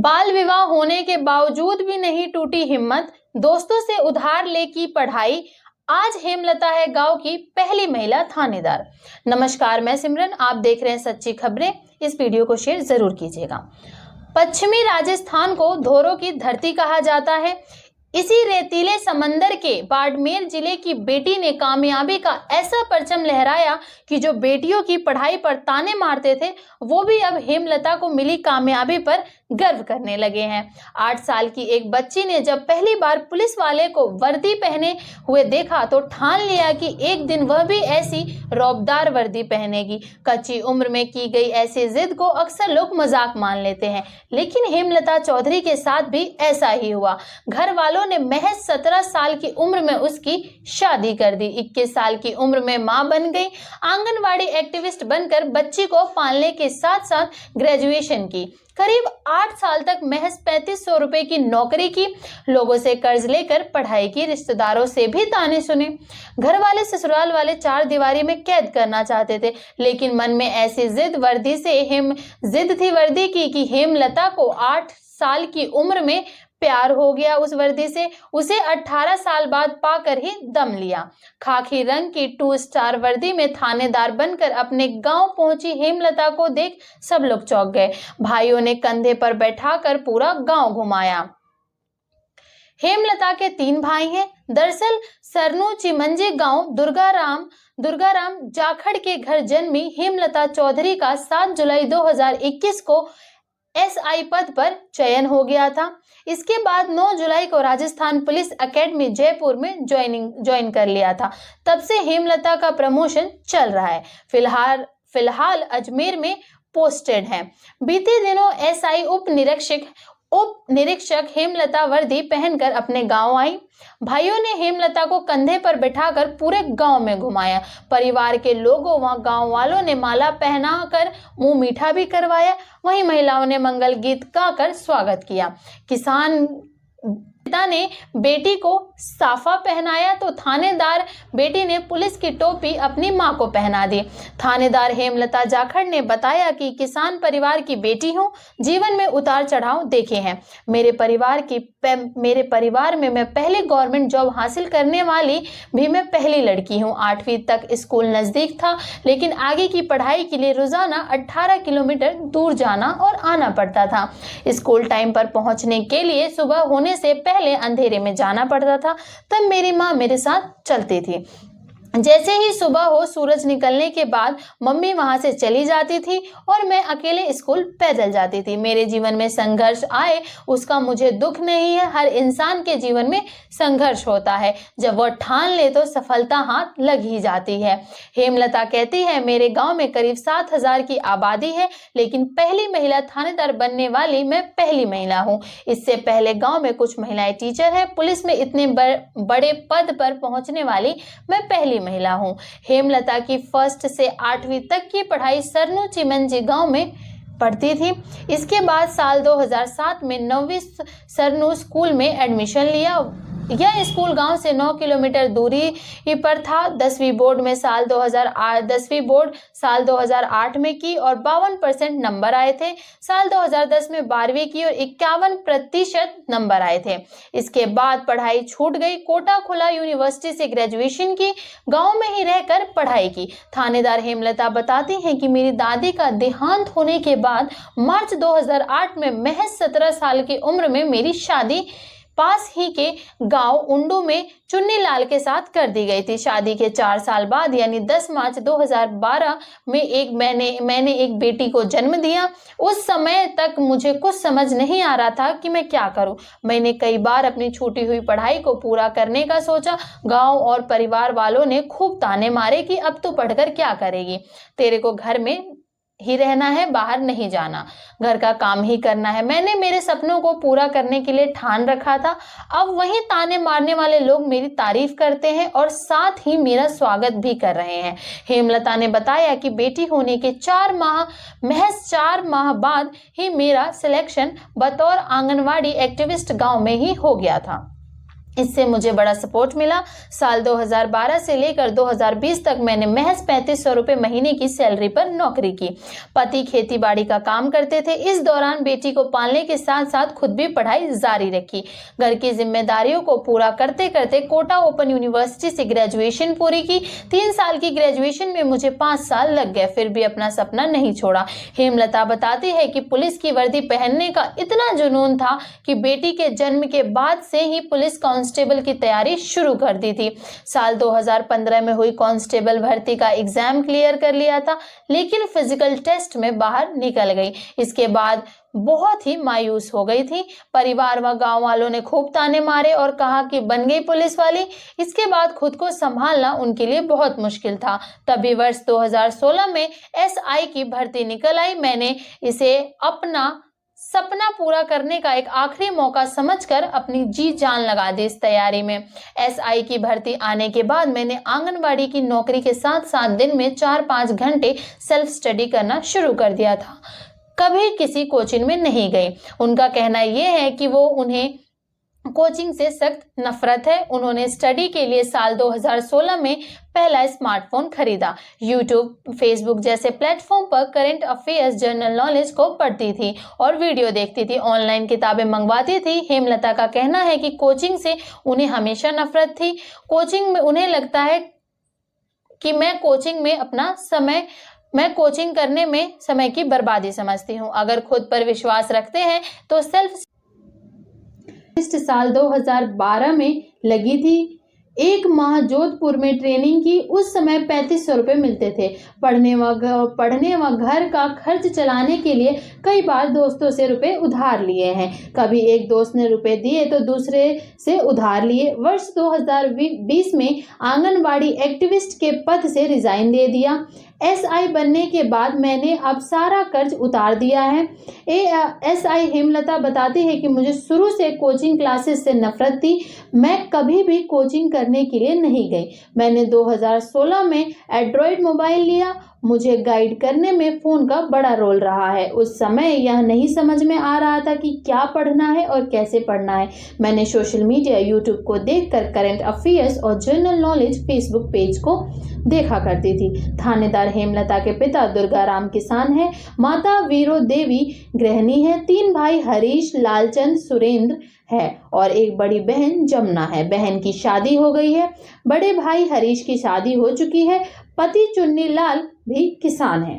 बाल विवाह होने के बावजूद भी नहीं टूटी हिम्मत, दोस्तों से उधार ले की पढ़ाई। आज हेमलता है गांव की पहली महिला थानेदार। नमस्कार, मैं सिमरन, आप देख रहे हैं सच्ची खबरें। इस वीडियो को शेयर जरूर कीजिएगा। पश्चिमी राजस्थान को धोरों की धरती कहा जाता है। इसी रेतीले समंदर के बाड़मेर जिले की बेटी ने कामयाबी का ऐसा परचम लहराया कि जो बेटियों की पढ़ाई पर ताने मारते थे, वो भी अब हेमलता को मिली कामयाबी पर गर्व करने लगे हैं। 8 साल की एक बच्ची ने जब पहली बार पुलिस वाले को वर्दी पहने हुए देखा तो ठान लिया कि एक दिन वह भी ऐसी रौबदार वर्दी पहनेगी। कच्ची उम्र में की गई ऐसी जिद को अक्सर लोग मजाक मान लेते हैं, लेकिन हेमलता चौधरी के साथ भी ऐसा ही हुआ। घर वालों ने महज 17 साल की उम्र में उसकी शादी कर दी। 21 साल की उम्र में मां बन गई। आंगनवाड़ी एक्टिविस्ट बनकर बच्ची को पालने के साथ साथ ग्रेजुएशन की। करीब 8 साल तक महज 3500 रुपए की नौकरी की। लोगों से कर्ज लेकर पढ़ाई की। रिश्तेदारों से भी ताने सुने। घर वाले ससुराल वाले 4 दीवारी में कैद करना चाहते थे, लेकिन मन में ऐसी जिद थी वर्दी की कि हेमलता को 8 साल की उम्र में प्यार हो गया उस वर्दी से। उसे 18 साल बाद पाकर ही दम लिया। खाकी रंग की 2 स्टार वर्दी में थानेदार बनकर अपने गांव पहुंची हेमलता को देख सब लोग चौंक गए। भाइयों ने कंधे पर बैठाकर पूरा गांव घुमाया। हेमलता के 3 भाई हैं। दरअसल सरनू चिमंजी गांव दुर्गाराम जाखड़ के घर जन्मी हेमलता चौधरी का 7 जुलाई 2021 को एसआई पद पर चयन हो गया था। इसके बाद 9 जुलाई को राजस्थान पुलिस एकेडमी जयपुर में ज्वाइन कर लिया था। तब से हेमलता का प्रमोशन चल रहा है। फिलहाल अजमेर में पोस्टेड है। बीते दिनों एसआई उप निरीक्षक हेमलता वर्दी पहनकर अपने गांव आई। भाइयों ने हेमलता को कंधे पर बैठाकर पूरे गांव में घुमाया। परिवार के लोगों व गांव वालों ने माला पहनाकर मुंह मीठा भी करवाया। वहीं महिलाओं ने मंगल गीत गाकर स्वागत किया। किसान पिता ने बेटी को साफा पहनाया तो थानेदार बेटी ने पुलिस की टोपी अपनी मां को पहना दी। थानेदार हेमलता जाखड़ ने बताया कि किसान परिवार की बेटी हूं, जीवन में उतार चढ़ाव देखे हैं। मेरे परिवार में मैं पहली गवर्नमेंट जॉब हासिल करने वाली भी मैं पहली लड़की हूं। 8वीं तक स्कूल नजदीक था, लेकिन आगे की पढ़ाई के लिए रोजाना 18 किलोमीटर दूर जाना और आना पड़ता था। स्कूल टाइम पर पहुंचने के लिए सुबह होने से पहले अंधेरे में जाना पड़ता था। तब मेरी माँ मेरे साथ चलती थी। जैसे ही सुबह हो, सूरज निकलने के बाद मम्मी वहां से चली जाती थी और मैं अकेले स्कूल पैदल जाती थी। मेरे जीवन में संघर्ष आए उसका मुझे दुख नहीं है। हर इंसान के जीवन में संघर्ष होता है। जब वह ठान ले तो सफलता हाथ लग ही जाती है। हेमलता कहती है, मेरे गांव में करीब 7000 की आबादी है, लेकिन पहली महिला थानेदार बनने वाली मैं पहली महिला हूँ। इससे पहले गाँव में कुछ महिलाएं टीचर है। पुलिस में इतने बड़े पद पर पहुंचने वाली मैं पहली महिला हूं। हेमलता की 1st से 8वीं तक की पढ़ाई सरनू चिमंजी गांव में पढ़ती थी। इसके बाद साल 2007 में 9वीं सरनू स्कूल में एडमिशन लिया। यह स्कूल गांव से 9 किलोमीटर दूरी पर था। 10वीं बोर्ड साल 2008 में की और 52% नंबर आए थे। साल 2010 में 12वीं की और 51% नंबर आए थे। इसके बाद पढ़ाई छूट गई। कोटा खुला यूनिवर्सिटी से ग्रेजुएशन की। गांव में ही रहकर पढ़ाई की। थानेदार हेमलता बताती हैं कि मेरी दादी का देहांत होने के बाद मार्च 2008 में महज 17 साल की उम्र में मेरी शादी पास ही के गांव उंडू में चुन्नी लाल के साथ कर दी गई थी। शादी के 4 साल बाद यानी 10 मार्च 2012 में मैंने एक बेटी को जन्म दिया। उस समय तक मुझे कुछ समझ नहीं आ रहा था कि मैं क्या करूं। मैंने कई बार अपनी छूटी हुई पढ़ाई को पूरा करने का सोचा। गांव और परिवार वालों ने खूब ताने मारे कि अब तू पढ़कर क्या करेगी, तेरे को घर में ही रहना है, बाहर नहीं जाना, घर का काम ही करना है। मैंने मेरे सपनों को पूरा करने के लिए ठान रखा था। अब वही ताने मारने वाले लोग मेरी तारीफ करते हैं और साथ ही मेरा स्वागत भी कर रहे हैं। हेमलता ने बताया कि बेटी होने के महज 4 माह बाद ही मेरा सिलेक्शन बतौर आंगनवाड़ी एक्टिविस्ट गांव में ही हो गया था। इससे मुझे बड़ा सपोर्ट मिला। साल 2012 से लेकर 2020 तक मैंने महज 3500 रुपये महीने की सैलरी पर नौकरी की। पति खेतीबाड़ी का काम करते थे। इस दौरान बेटी को पालने के साथ साथ खुद भी पढ़ाई जारी रखी। घर की जिम्मेदारियों को पूरा करते करते कोटा ओपन यूनिवर्सिटी से ग्रेजुएशन पूरी की। 3 साल की ग्रेजुएशन में मुझे 5 साल लग गए, फिर भी अपना सपना नहीं छोड़ा। हेमलता बताती है कि पुलिस की वर्दी पहनने का इतना जुनून था कि बेटी के जन्म के बाद से ही पुलिस कांस्टेबल की तैयारी शुरू कर दी थी। साल 2015 में हुई कांस्टेबल भर्ती का एग्जाम क्लियर कर लिया था, लेकिन फिजिकल टेस्ट में बाहर निकल गई। इसके बाद बहुत ही मायूस हो गई थी। परिवार व गांव वालों ने खूब ताने मारे और कहा कि बन गई पुलिस वाली। इसके बाद खुद को संभालना उनके लिए बहुत मुश्किल था। तभी वर्ष 2016 में एसआई की भर्ती निकल आई। मैंने इसे अपना सपना पूरा करने का एक आखिरी मौका समझकर अपनी जी जान लगा दी इस तैयारी में। एसआई की भर्ती आने के बाद मैंने आंगनबाड़ी की नौकरी के साथ साथ दिन में 4-5 घंटे सेल्फ स्टडी करना शुरू कर दिया था। कभी किसी कोचिंग में नहीं गई। उनका कहना यह है कि उन्हें कोचिंग से सख्त नफरत है। उन्होंने स्टडी के लिए साल 2016 में पहला स्मार्टफोन खरीदा। यूट्यूब, फेसबुक जैसे प्लेटफॉर्म पर करंट अफेयर्स, जनरल नॉलेज को पढ़ती थी और वीडियो देखती थी। ऑनलाइन किताबें मंगवाती थी। हेमलता का कहना है कि कोचिंग से उन्हें हमेशा नफरत थी। कोचिंग में उन्हें लगता है कि मैं कोचिंग करने में समय की बर्बादी समझती हूँ। अगर खुद पर विश्वास रखते हैं तो सेल्फ साल 2012 में लगी थी। 1 माह जोधपुर में ट्रेनिंग की। उस समय 3500 रुपये मिलते थे। पढ़ने व घर का खर्च चलाने के लिए कई बार दोस्तों से रुपए उधार लिए हैं। कभी एक दोस्त ने रुपए दिए तो दूसरे से उधार लिए। वर्ष 2020 में आंगनबाड़ी एक्टिविस्ट के पद से रिजाइन दे दिया। एसआई बनने के बाद मैंने अब सारा कर्ज उतार दिया है। एसआई हेमलता बताती है कि मुझे शुरू से कोचिंग क्लासेस से नफरत थी। मैं कभी भी कोचिंग करने के लिए नहीं गई। मैंने 2016 में एंड्रॉयड मोबाइल लिया। मुझे गाइड करने में फ़ोन का बड़ा रोल रहा है। उस समय यह नहीं समझ में आ रहा था कि क्या पढ़ना है और कैसे पढ़ना है। मैंने सोशल मीडिया, यूट्यूब को देखकर करंट अफेयर्स और जनरल नॉलेज फेसबुक पेज को देखा करती थी। थानेदार हेमलता के पिता दुर्गाराम किसान है, माता वीरो देवी गृहिणी है। 3 भाई हरीश, लालचंद, सुरेंद्र है और एक बड़ी बहन जमुना है। बहन की शादी हो गई है। बड़े भाई हरीश की शादी हो चुकी है। पति चुन्नी लाल भी किसान है।